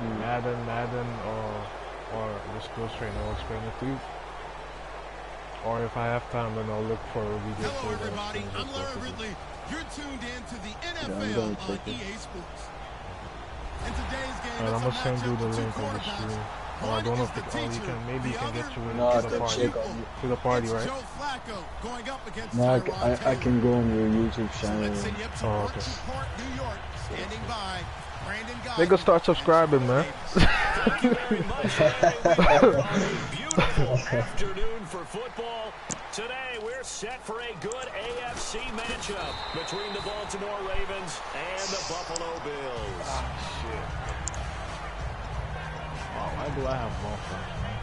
Madden, or the skills trainer will explain it to you. Or if I have time, then I'll look for a video. Hello, everybody. I'm Larry Ridley. You're tuned in to the NFL on EA Sports. In today's game, I'm gonna send you the two link on the quarterbacks. screen. One I don't know is if the teacher, maybe you can the get you other to the is party. To the party, it's right? Joe Flacco going up against No, Tyrod I can go on your YouTube So channel. let's send you up to Oh, okay. Park, New York, standing by. Brandon They can start subscribing, man. Thank you very much, Larry. We are on a beautiful afternoon for football. Today, we're set for a good AFC matchup between the Baltimore Ravens and the Buffalo Bills. Ah, shit. Oh, why do I have offense, man?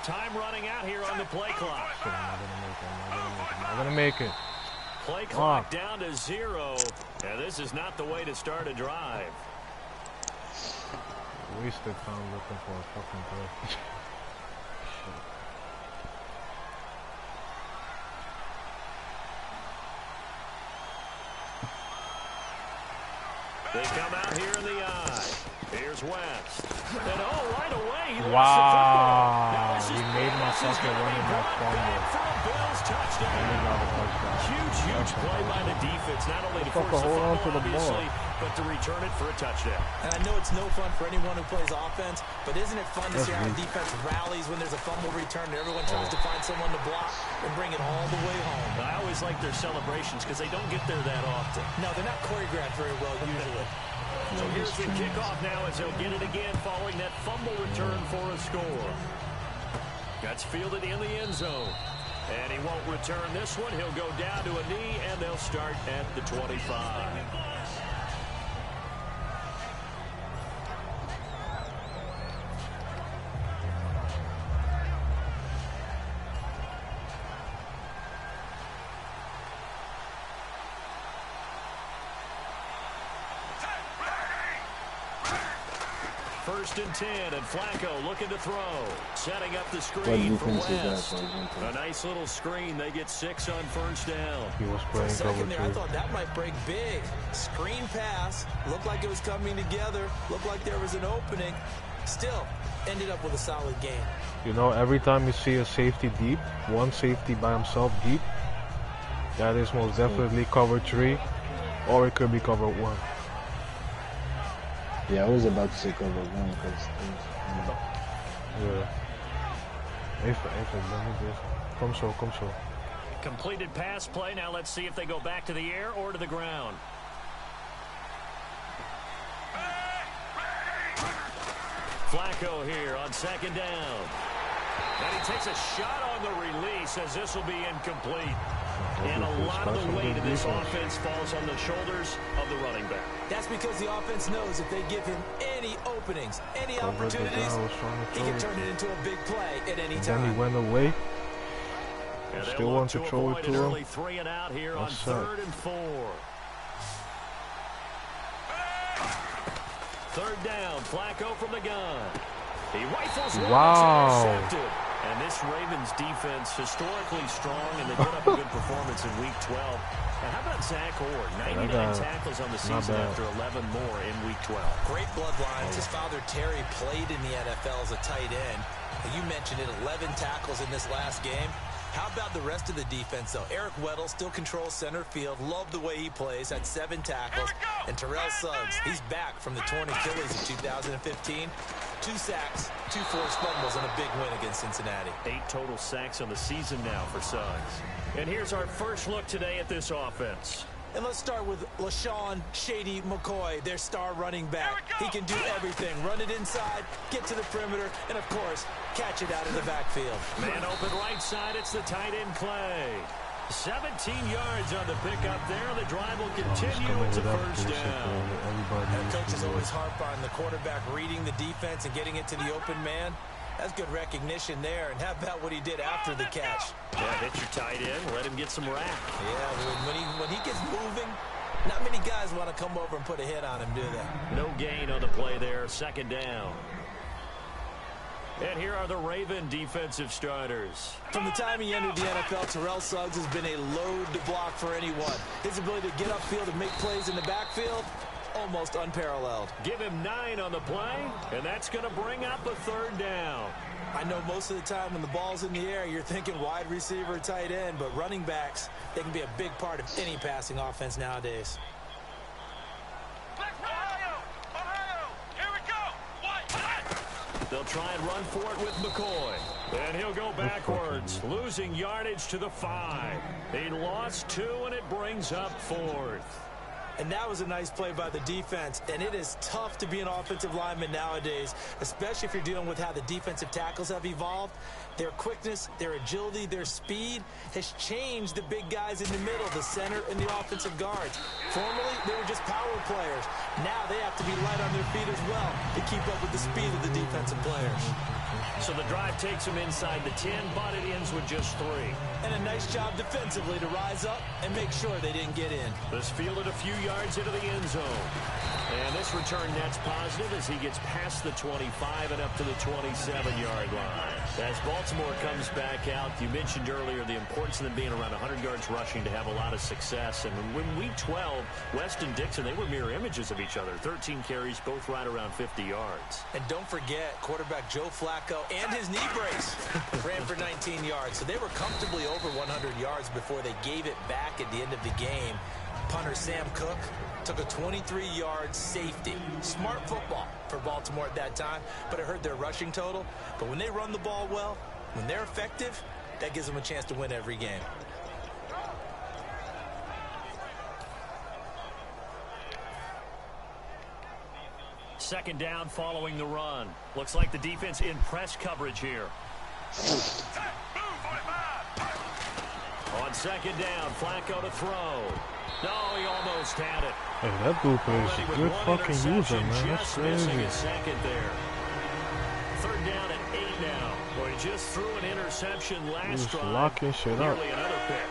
Time running out here on the play clock. I'm not gonna make it. Play clock down to 0. And this is not the way to start a drive. Wasted time looking for a fucking play. They come out here in the eye. Here's West. And right away, he wow. He made my fucking running back fumble. Huge play by the defense. Not only to force the fumble, obviously, but to return it for a touchdown. And I know it's no fun for anyone who plays offense, but isn't it fun to see how the defense rallies when there's a fumble return and everyone tries to find someone to block and bring it all the way home? I always like their celebrations because they don't get there that often. No, they're not choreographed very well usually. So here's the kickoff now as they'll get it again following that fumble return for a score. That's fielded in the end zone. And he won't return this one. He'll go down to a knee, and they'll start at the 25. First and 10, and Flacco looking to throw. Setting up the screen for West. A nice little screen. They get 6 on first down. He was For a second there, I thought that might break big. Screen pass. Looked like it was coming together. Looked like there was an opening. Still, ended up with a solid game. You know, every time you see a safety deep, one safety by himself deep, that is most definitely cover 3, or it could be cover 1. Yeah, I was about to say cover 1 because yeah. Let me just come so. Completed pass play. Now let's see if they go back to the air or to the ground. Flacco here on second down. And he takes a shot on the release as this will be incomplete. And a lot of the weight of this offense falls on the shoulders of the running back. That's because the offense knows if they give him any openings, any opportunities, he can turn it into a big play at any time. Then he went away. And Still want to throw it to him. Early 3 and out here on 3rd and 4. 3rd down, Flacco from the gun. He rifles one. Wow. Intercepted. And this Ravens defense historically strong, and they put up a good performance in Week 12. And how about Zach Orr? 99 tackles on the season after 11 more in Week 12. Great bloodlines. His father, Terry, played in the NFL as a tight end. You mentioned it, 11 tackles in this last game. How about the rest of the defense, though? Eric Weddle still controls center field. Love the way he plays. Had 7 tackles. And Terrell Suggs, he's back from the torn Achilles in 2015. 2 sacks, 2 forced fumbles, and a big win against Cincinnati. 8 total sacks on the season now for Suggs. And here's our first look today at this offense. And let's start with LaShawn Shady McCoy, their star running back. He can do everything. Run it inside, get to the perimeter, and, of course, catch it out of the backfield. Man open right side, it's the tight end Clay. 17 yards on the pickup there. The drive will continue. It's a first down. That coach is always harp on the quarterback reading the defense and getting it to the open man. That's good recognition there. And how about what he did after the catch? Yeah, hit your tight end. Let him get some rack. Yeah, when he gets moving, not many guys want to come over and put a hit on him, do they? No gain on the play there. Second down. And here are the Raven defensive starters. From the time he entered the NFL, Terrell Suggs has been a load to block for anyone. His ability to get upfield and make plays in the backfield, almost unparalleled. Give him 9 on the play, and that's going to bring up a third down. I know most of the time when the ball's in the air, you're thinking wide receiver, tight end, but running backs, they can be a big part of any passing offense nowadays. They'll try and run for it with McCoy. And he'll go backwards, losing yardage to the 5. He lost 2, and it brings up 4th. And that was a nice play by the defense. And it is tough to be an offensive lineman nowadays, especially if you're dealing with how the defensive tackles have evolved. Their quickness, their agility, their speed has changed the big guys in the middle, the center, and the offensive guards. Formerly, they were just power players. Now they have to be light on their feet as well to keep up with the speed of the defensive players. So the drive takes them inside the 10, but it ends with just 3. And a nice job defensively to rise up and make sure they didn't get in. This fielded a few yards into the end zone. And this return net's positive as he gets past the 25 and up to the 27-yard line. As Baltimore comes back out, you mentioned earlier the importance of them being around 100 yards rushing to have a lot of success. And when week 12, West and Dixon, they were mirror images of each other. 13 carries, both right around 50 yards. And don't forget, quarterback Joe Flacco and his knee brace ran for 19 yards. So they were comfortably over 100 yards before they gave it back at the end of the game. Punter Sam Cook took a 23-yard safety. Smart football for Baltimore at that time, but it hurt their rushing total. But when they run the ball well, when they're effective, that gives them a chance to win every game. Second down following the run. Looks like the defense in press coverage here. On second down, Flacco to throw. No, he almost had it. Hey, that blooper is a good fucking user, man. That's crazy. Missing his second there. Third down at 8 now. Boy, he just threw an interception last drive. Locking shit up. Nearly another pick.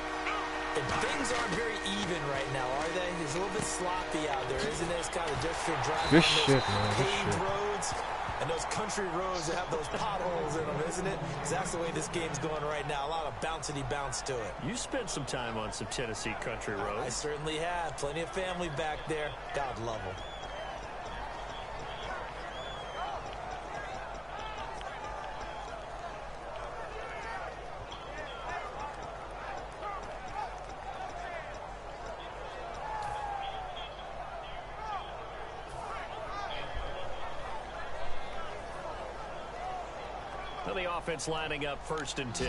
And things aren't very even right now, are they? It's a little bit sloppy out there, isn't it? It's kind of just for driving this on shit, those man. paved roads and those country roads that have those potholes in them, isn't it? Because that's the way this game's going right now. A lot of bouncy bounce to it. You spent some time on some Tennessee country roads. I certainly have. Plenty of family back there. God love them. The offense lining up 1st and 10.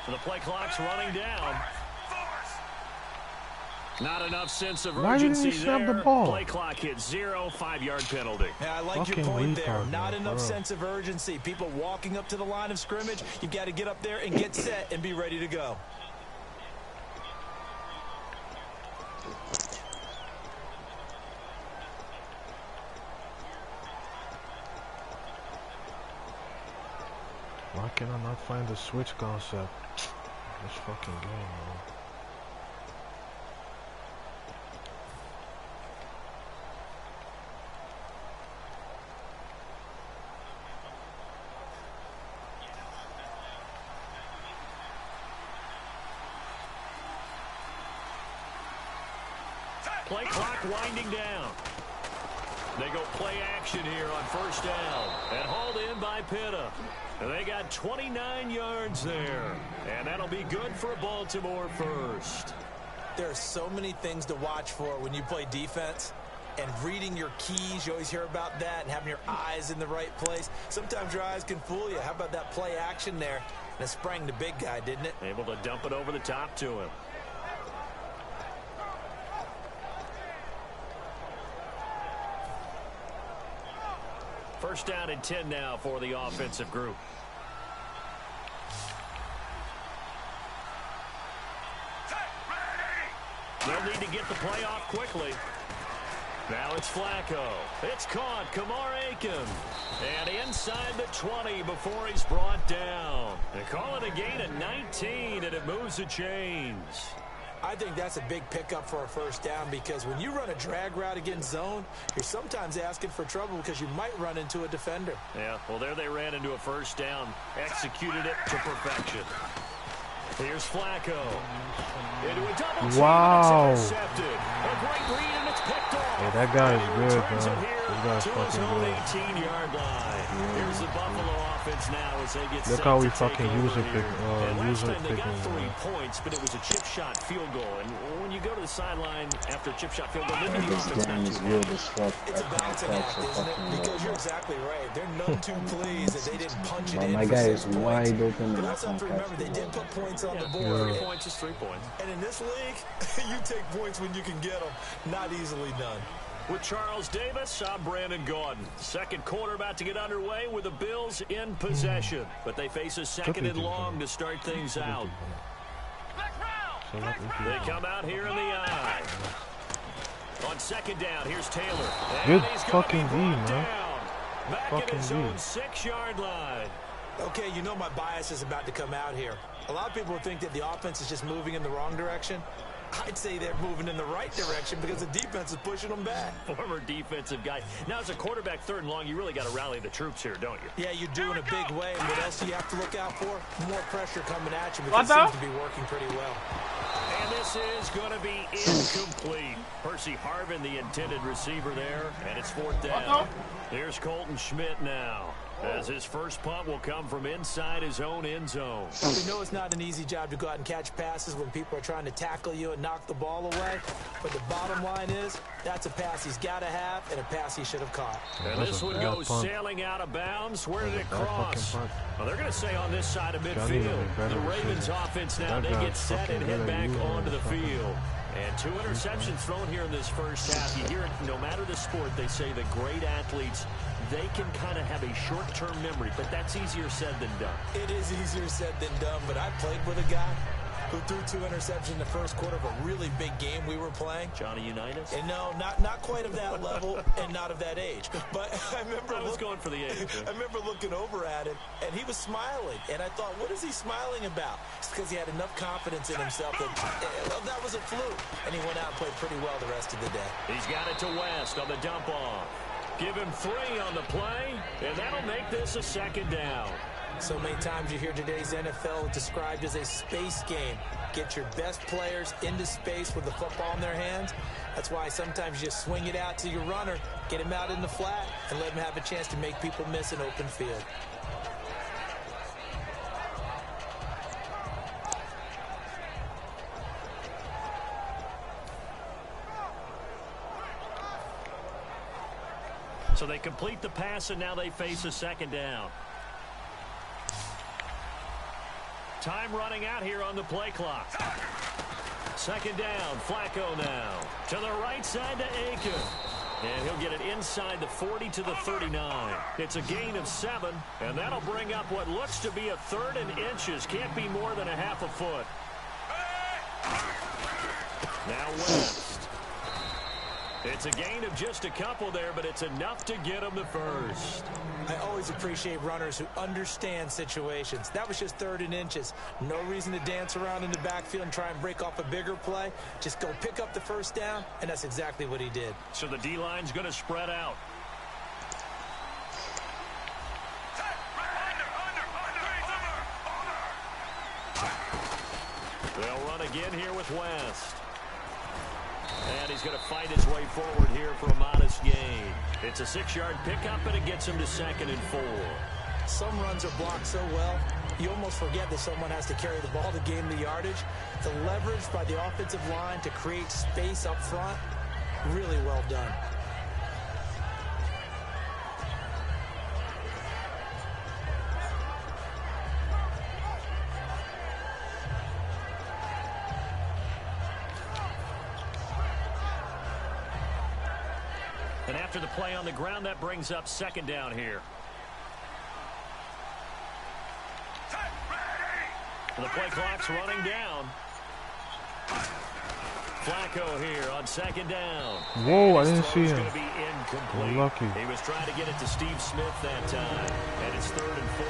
So the play clock's running down. Not enough sense of urgency. Why didn't he snap the ball? Play clock hit 0, 5-yard penalty. Yeah, I like your point there. Not enough sense of urgency. People walking up to the line of scrimmage, you've got to get up there and get set and be ready to go. Why can I not find the switch concept? This fucking game, man. Play clock winding down. They go play action here on 1st down. And hauled in by Pitta. And they got 29 yards there. And that'll be good for Baltimore first. There are so many things to watch for when you play defense. And reading your keys, you always hear about that, and having your eyes in the right place. Sometimes your eyes can fool you. How about that play action there? And it sprang the big guy, didn't it? Able to dump it over the top to him. First down and 10 now for the offensive group. They'll need to get the play off quickly. Now it's Flacco. It's caught. Kamar Aiken. And inside the 20 before he's brought down. They call it a gain of 19, and it moves the chains. I think that's a big pickup for a first down because when you run a drag route against zone, you're sometimes asking for trouble because you might run into a defender. Yeah, well, there they ran into a first down. Executed it to perfection. Here's Flacco. Into a double team. Wow. It's intercepted. A great read, and it's picked off. Hey, that guy is good, Returns man. it here This guy's to his fucking own good. 18-yard line. Here's the Buffalo offense now as they get Look set how we to take fucking over user here. pick, And last user time they got picking, 3 points, but it was a chip shot field goal. And when you go to the sideline after a chip shot field goal, maybe the This offense game not is too weird happy. as fuck. It's a balancing act, isn't it? Because you're exactly right. They're none too pleased that they didn't punch it in My for guy 6 is points. wide open. But And I also have can't to catch remember, they the did ball. put points on the Yeah, board. 3 points is 3 points. And in this league, you take points when you can get them. Not easily done. With Charles Davis, I'm Brandon Gaudin. Second quarter about to get underway with the Bills in possession. But they face a second and long to start things out. They come out here in the eye. On second down, here's Taylor. Good he's gonna fucking be D, brought man. down. Back Fucking at his D. own 6-yard line. Okay, you know my bias is about to come out here. A lot of people think that the offense is just moving in the wrong direction. I'd say they're moving in the right direction because the defense is pushing them back. Former defensive guy. Now, as a quarterback, third and long, you really got to rally the troops here, don't you? Yeah, you do in a big way. And what else do you have to look out for? More pressure coming at you because it seems to be working pretty well. And this is going to be incomplete. Percy Harvin, the intended receiver there, and it's 4th down. Here's Colton Schmidt now, as his first punt will come from inside his own end zone. We know it's not an easy job to go out and catch passes when people are trying to tackle you and knock the ball away. But the bottom line is, that's a pass he's got to have and a pass he should have caught. And That's this a one bad goes punt. sailing out of bounds. Where did it Bad cross? fucking punt. Well, they're going to say on this side of Johnny midfield. made better The Ravens decisions. offense now, That they guy's get set and fucking head good at back you, onto man. the Fucking- field. And 2 interceptions thrown here in this first half. You hear it, no matter the sport, they say the great athletes, they can kind of have a short-term memory, but that's easier said than done. It is easier said than done, but I played with a guy who threw 2 interceptions in the first quarter of a really big game we were playing. Johnny Unitas? And no, not quite of that level and not of that age. But I remember I was going for the age. I remember looking over at him, and he was smiling. And I thought, what is he smiling about? It's because he had enough confidence in himself that, well, that was a fluke. And he went out and played pretty well the rest of the day. He's got it to West on the dump off. Give him 3 on the play, and that'll make this a second down. So many times you hear today's NFL described as a space game. Get your best players into space with the football in their hands. That's why sometimes you just swing it out to your runner, get him out in the flat, and let him have a chance to make people miss an open field. So they complete the pass, and now they face a second down. Time running out here on the play clock. Second down, Flacco now. To the right side to Aiken. And he'll get it inside the 40 to the 39. It's a gain of 7, and that'll bring up what looks to be a 3rd and inches. Can't be more than a half a foot. Now West. It's a gain of just a couple there, but it's enough to get them the first. I always appreciate runners who understand situations. That was just 3rd and inches. No reason to dance around in the backfield and try and break off a bigger play. Just go pick up the first down, and that's exactly what he did. So the D-line's going to spread out. They'll run again here with West. And he's going to fight his way forward here for a modest gain. It's a 6-yard pickup, and it gets him to 2nd and 4. Some runs are blocked so well, you almost forget that someone has to carry the ball to gain the yardage. The leverage by the offensive line to create space up front, really well done. And after the play on the ground, that brings up second down here. The play clock's running down. Flacco here on second down. Whoa, I didn't see him. Gonna be incomplete. You're lucky. He was trying to get it to Steve Smith that time, and it's 3rd and 4.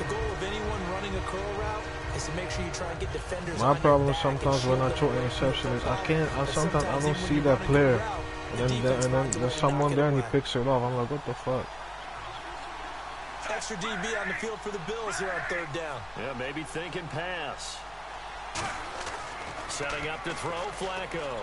The goal of anyone running a curl route is to make sure you try and get defenders. My problem sometimes when I throw interception is sometimes I don't see that player, and then there's someone there and he picks it off. I'm like, what the fuck? Extra DB on the field for the Bills here on 3rd down. Yeah, maybe thinking pass. Setting up to throw, Flacco.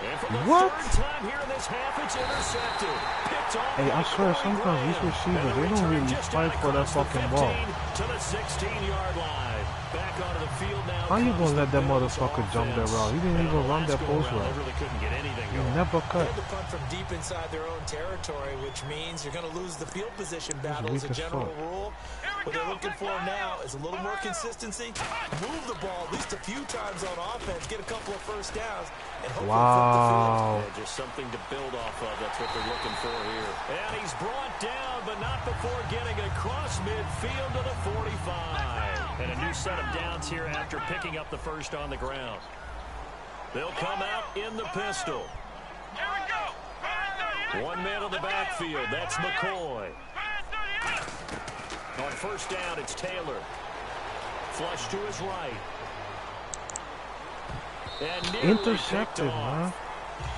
And for the third time here in this half, it's intercepted. Picked off. Hey, I swear sometimes these receivers, they don't really fight for that fucking ball. To the 16-yard line. Back onto the field now. How you gonna let that motherfucker jump that route? He didn't even run that post route. Really couldn't get anything He going. never cut. They're to punt from deep inside their own territory, which means you're going to lose the field position battle as a general rule. What they're looking for now is a little more consistency, move the ball at least a few times on offense, get a couple of first downs, and hopefully flip the field. Yeah, just something to build off of. That's what they're looking for here. And he's brought down, but not before getting across midfield to the 45. And a new set of downs here after picking up the first on the ground. They'll come out in the pistol. One man on the backfield. That's McCoy. On first down, it's Taylor. Flush to his right. And intercepted, man.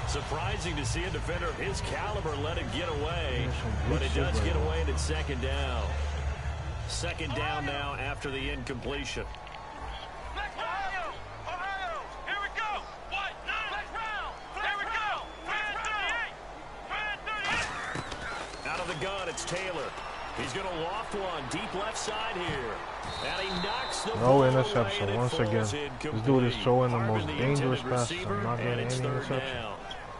Surprising to see a defender of his caliber let it get away. But it does get away and it's second down. Second down now after the incompletion. Out of the gun, it's Taylor. He's going to loft one deep left side here. And he knocks the ball away, interception once again. This dude is throwing the most dangerous passes. I'm not getting any interception.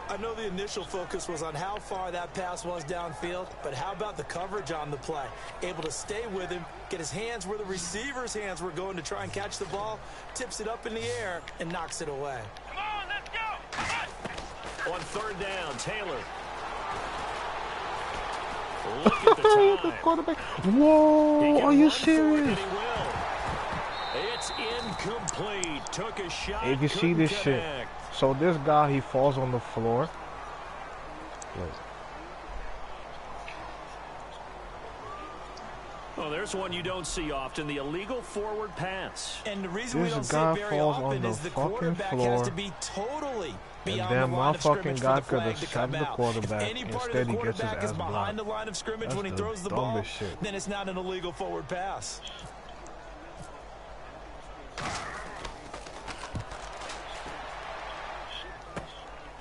I know the initial focus was on how far that pass was downfield, but how about the coverage on the play? Able to stay with him, get his hands where the receiver's hands were going to try and catch the ball, tips it up in the air, and knocks it away. Come on, let's go. On third down, Taylor. Look at the time. Whoa, are you serious? It's incomplete. Took a shot. If you see this shit, so this guy, he falls on the floor. Well, there's one you don't see often, the illegal forward pass. And the reason we don't see it very often is the quarterback has to be totally beyond the line of scrimmage for the flag to come out. If any part of the quarterback is behind the line of scrimmage when he throws the ball, then it's not an illegal forward pass.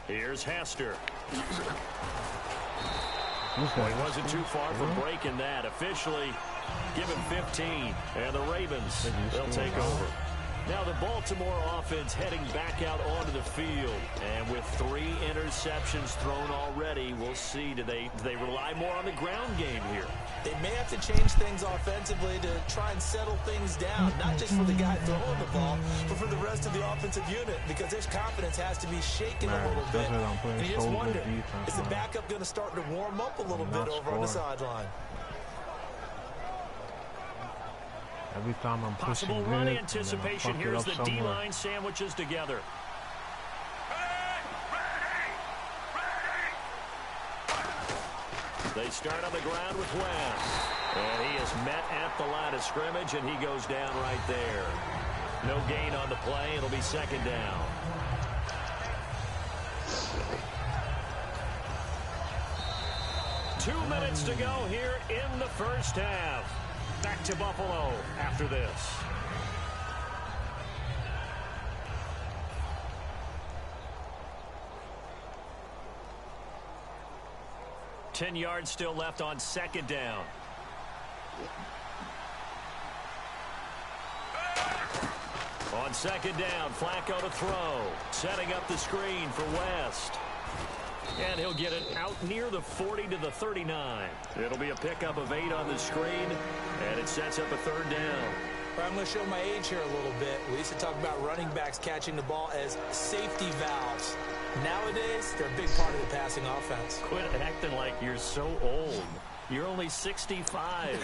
Here's Hester. Well, he wasn't too far from breaking that. Officially, give him 15. And the Ravens, they'll take over. Now the Baltimore offense heading back out onto the field. And with 3 interceptions thrown already, we'll see. Do they rely more on the ground game here? They may have to change things offensively to try and settle things down, not just for the guy throwing the ball, but for the rest of the offensive unit, because his confidence has to be shaken a little bit. And you just wonder, is the backup going to start to warm up a little bit over on the sideline? Every time I'm pushing possible run anticipation. Here's the D-line sandwiches together. They start on the ground with West. And he is met at the line of scrimmage, and he goes down right there. No gain on the play. It'll be second down. Two minutes to go here in the first half. Back to Buffalo after this. Ten yards still left on second down. On second down, Flacco to throw. Setting up the screen for West. And he'll get it out near the 40 to the 39. It'll be a pickup of 8 on the screen, and it sets up a third down. I'm going to show my age here a little bit. We used to talk about running backs catching the ball as safety valves. Nowadays, they're a big part of the passing offense. Quit acting like you're so old. You're only 65.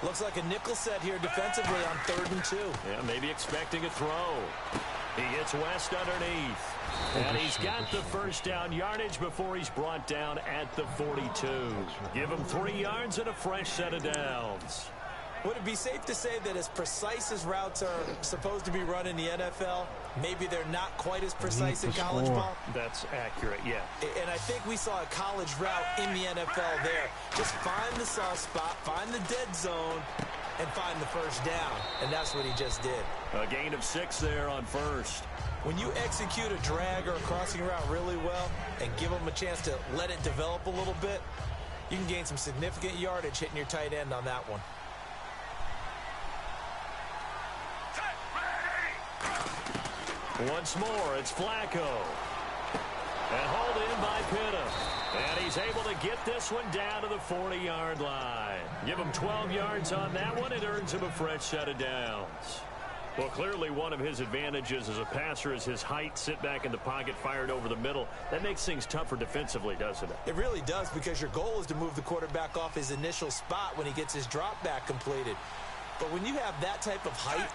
Looks like a nickel set here defensively on 3rd and 2. Yeah, maybe expecting a throw. He gets West underneath. And he's got the first down yardage before he's brought down at the 42. Give him 3 yards and a fresh set of downs. Would it be safe to say that as precise as routes are supposed to be run in the NFL, maybe they're not quite as precise in college ball? That's accurate, yeah. And I think we saw a college route in the NFL there. Just find the soft spot, find the dead zone, and find the first down. And that's what he just did. A gain of 6 there on first. When you execute a drag or a crossing route really well and give them a chance to let it develop a little bit, you can gain some significant yardage hitting your tight end on that one. Once more, it's Flacco. And hauled in by Pitta. And he's able to get this one down to the 40-yard line. Give him 12 yards on that one. It earns him a fresh set of downs. Well, clearly one of his advantages as a passer is his height. Sit back in the pocket, fired over the middle. That makes things tougher defensively, doesn't it? It really does, because your goal is to move the quarterback off his initial spot when he gets his drop back completed. But when you have that type of height,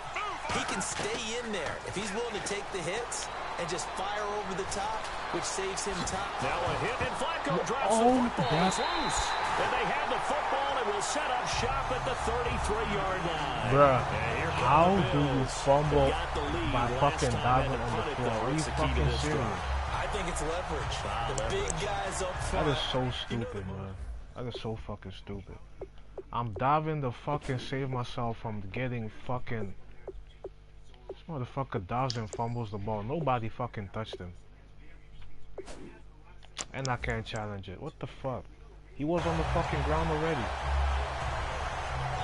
he can stay in there if he's willing to take the hits and just fire over the top, which saves him time. Now a hit, and Flacco drops the football. It's loose. And they have the football, and will set up shop at the 33-yard line. Bruh, how do you fumble by fucking diving on the floor? Are you fucking serious? I think it's leverage. The big guys up front. That is so stupid, man. That is so fucking stupid. I'm diving to fucking save myself from getting fucking... This motherfucker dives and fumbles the ball. Nobody fucking touched him. And I can't challenge it. What the fuck? He was on the fucking ground already.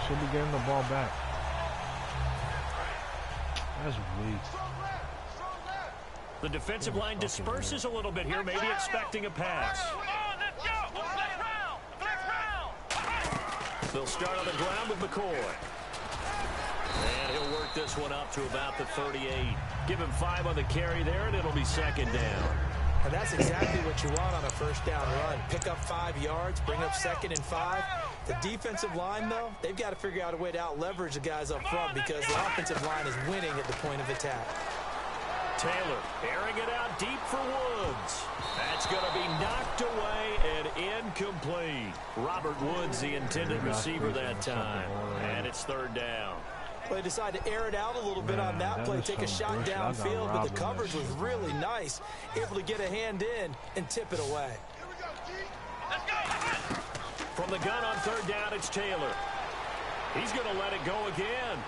Should be getting the ball back. That's weak. The defensive line disperses a little bit here, maybe expecting a pass. They'll start on the ground with McCoy. And he'll work this one up to about the 38. Give him 5 on the carry there, and it'll be second down. And that's exactly what you want on a first down run. Pick up 5 yards, bring up 2nd and 5. The defensive line, though, they've got to figure out a way to out-leverage the guys up front, because the offensive line is winning at the point of attack. Taylor airing it out deep for Woods. That's going to be knocked away and incomplete. Robert Woods, the intended receiver that time. And it's 3rd down. Well, they decided to air it out a little bit on that play, take a shot downfield, but the coverage was really nice. Able to get a hand in and tip it away. From the gun on 3rd down, it's Taylor. He's going to let it go again.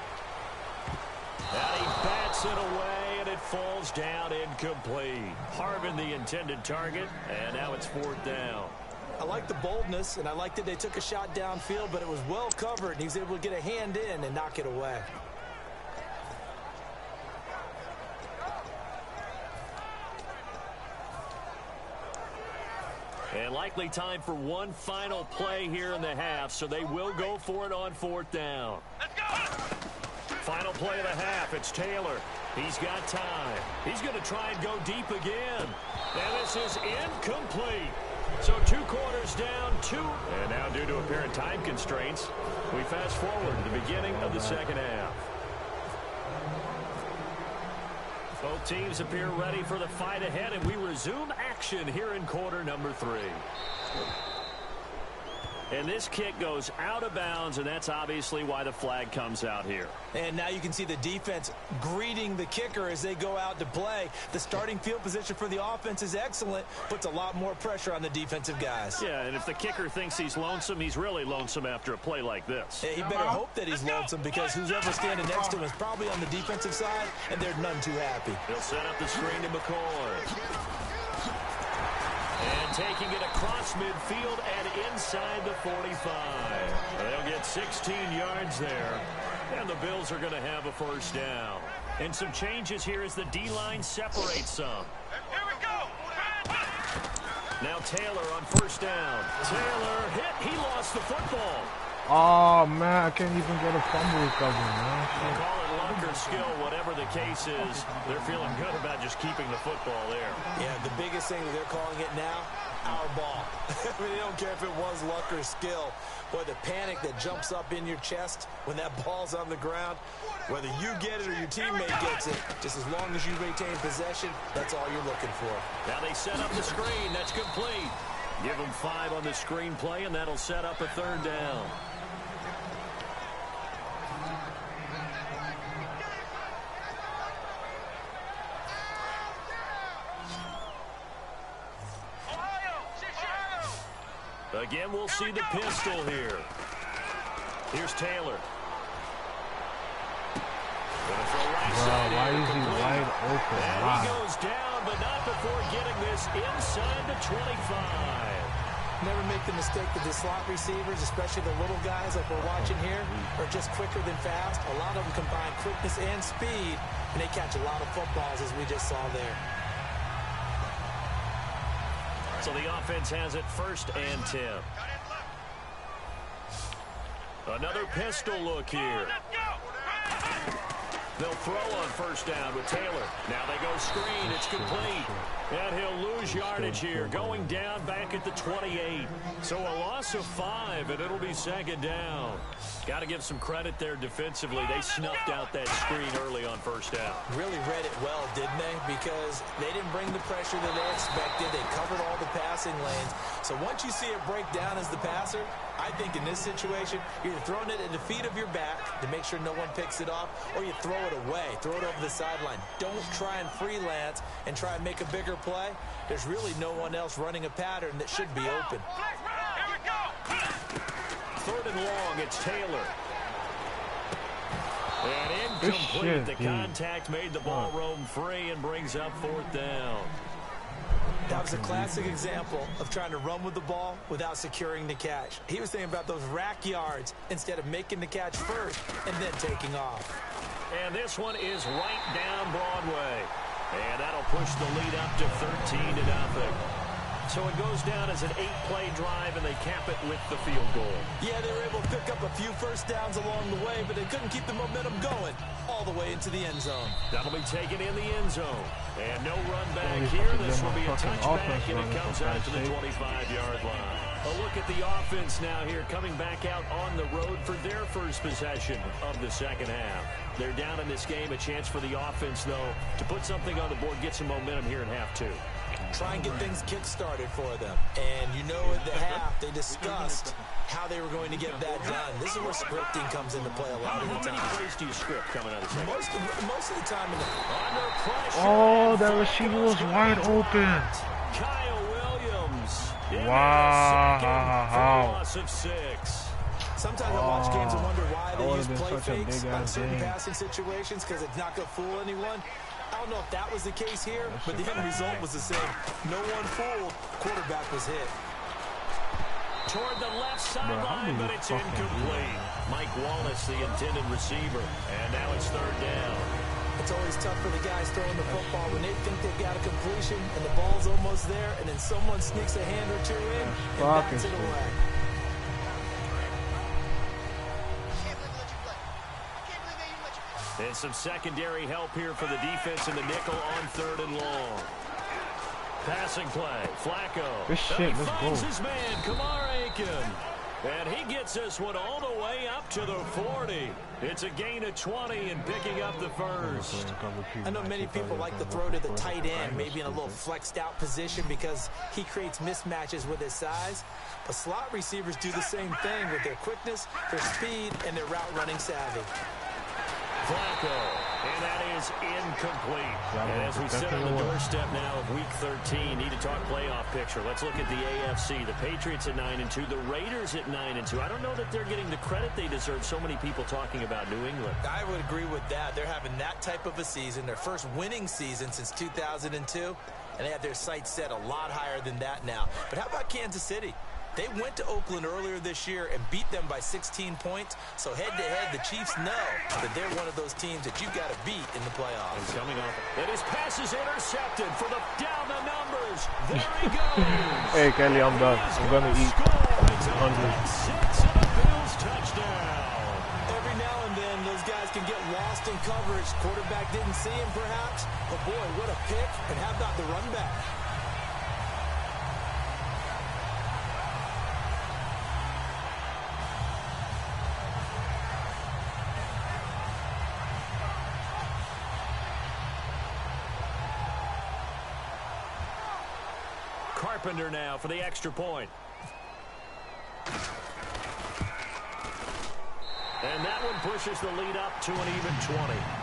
And he bats it away, and it falls down incomplete. Harvin, the intended target, and now it's 4th down. I like the boldness, and I like that they took a shot downfield, but it was well covered, and he was able to get a hand in and knock it away. And likely time for one final play here in the half, so they will go for it on 4th down. Let's go! Final play of the half, it's Taylor. He's got time. He's going to try and go deep again. And this is incomplete. So 2 quarters down, 2. And now due to apparent time constraints, we fast forward to the beginning of the second half. Both teams appear ready for the fight ahead, and we resume action here in quarter number 3. And this kick goes out of bounds, and that's obviously why the flag comes out here. And now you can see the defense greeting the kicker as they go out to play. The starting field position for the offense is excellent, puts a lot more pressure on the defensive guys. Yeah, and if the kicker thinks he's lonesome, he's really lonesome after a play like this. Yeah, he better hope that he's lonesome, because who's ever standing next to him is probably on the defensive side, and they're none too happy. He'll set up the screen to McCoy. And taking it across midfield and inside the 45. They'll get 16 yards there. And the Bills are going to have a first down. And some changes here as the D-line separates some. Here we go. Now Taylor on first down. Taylor hit. He lost the football. Oh, man, I can't even get a fumble recovery, man. Call it luck or skill, whatever the case is. They're feeling good about just keeping the football there. Yeah, the biggest thing that they're calling it now, our ball. I mean, they don't care if it was luck or skill. Boy, the panic that jumps up in your chest when that ball's on the ground, whether you get it or your teammate gets it, just as long as you retain possession, that's all you're looking for. Now they set up the screen. That's complete. Give them 5 on the screen play, and that'll set up a 3rd down. Again, we'll see the pistol here. Here's Taylor. Why is he wide open? And he goes down, but not before getting this inside the 25. Never make the mistake that the slot receivers, especially the little guys like we're watching here, are just quicker than fast. A lot of them combine quickness and speed, and they catch a lot of footballs, as we just saw there. So the offense has it 1st and 10. Another pistol look here. They'll throw on 1st down with Taylor. Now they go screen. It's complete. And he'll lose yardage here, going down back at the 28. So a loss of 5, and it'll be 2nd down. Got to give some credit there defensively. They snuffed out that screen early on 1st down. Really read it well, didn't they? Because they didn't bring the pressure that they expected. They covered all the passing lanes. So once you see it break down as the passer, I think in this situation, you're either throwing it at the feet of your back to make sure no one picks it off, or you throw it away, throw it over the sideline. Don't try and freelance and try and make a bigger play. There's really no one else running a pattern that should be open. 3rd and long, it's Taylor. And incomplete. The contact made the ball roam free and brings up 4th down. That was a classic example of trying to run with the ball without securing the catch. He was thinking about those rack yards instead of making the catch first and then taking off. And this one is right down Broadway. And that'll push the lead up to 13-0. So it goes down as an 8-play drive, and they cap it with the field goal. Yeah, they were able to pick up a few 1st downs along the way, but they couldn't keep the momentum going all the way into the end zone. That'll be taken in the end zone. And no run back here. This will be a touchback, and it comes out to the 25-yard line. A look at the offense now here, coming back out on the road for their 1st possession of the 2nd half. They're down in this game. A chance for the offense, though, to put something on the board, get some momentum here in half 2. Try and get things kick-started for them. And you know at the half, they discussed how they were going to get that done. This is where scripting comes into play a lot of the time. How many plays do you script coming out of the second? Most of the time. Under pressure. Oh, that receiver was wide open. Kyle Williams. Wow. Loss of 6. Sometimes I watch games and wonder why they use play fakes on certain passing situations, because it's not going to fool anyone. I don't know if that was the case here, but the end result was the same. No one fooled. Quarterback was hit. Toward the left sideline, but it's incomplete. Mike Wallace, the intended receiver. And now it's 3rd down. It's always tough for the guys throwing the football when they think they've got a completion and the ball's almost there, and then someone sneaks a hand or 2 in and bats it away. And some secondary help here for the defense in the nickel on 3rd and long. Passing play, Flacco. This shit, let's go. His man, Kamar Aiken. And he gets this one all the way up to the 40. It's a gain of 20 and picking up the 1st. I know many people like to throw to the tight end, maybe in a little flexed out position because he creates mismatches with his size. But slot receivers do the same thing with their quickness, their speed, and their route running savvy. Flacco, and that is incomplete. And as we sit on the doorstep now of Week 13, need to talk playoff picture. Let's look at the AFC. The Patriots at 9-2, the Raiders at 9-2. I don't know that they're getting the credit they deserve. So many people talking about New England. I would agree with that. They're having that type of a season, their first winning season since 2002, and they have their sights set a lot higher than that now. But how about Kansas City? They went to Oakland earlier this year and beat them by 16 points. So head-to-head, the Chiefs know that they're one of those teams that you've got to beat in the playoffs. He's coming off. And his pass is intercepted for the down the numbers. There he goes. Hey, Kelly, I'm done. I'm going to eat. I'm hungry. 6 and a Bills touchdown. Every now and then, those guys can get lost in coverage. Quarterback didn't see him, perhaps. But, boy, what a pick. And how about the run back? Carpenter now for the extra point. And that one pushes the lead up to an even 20.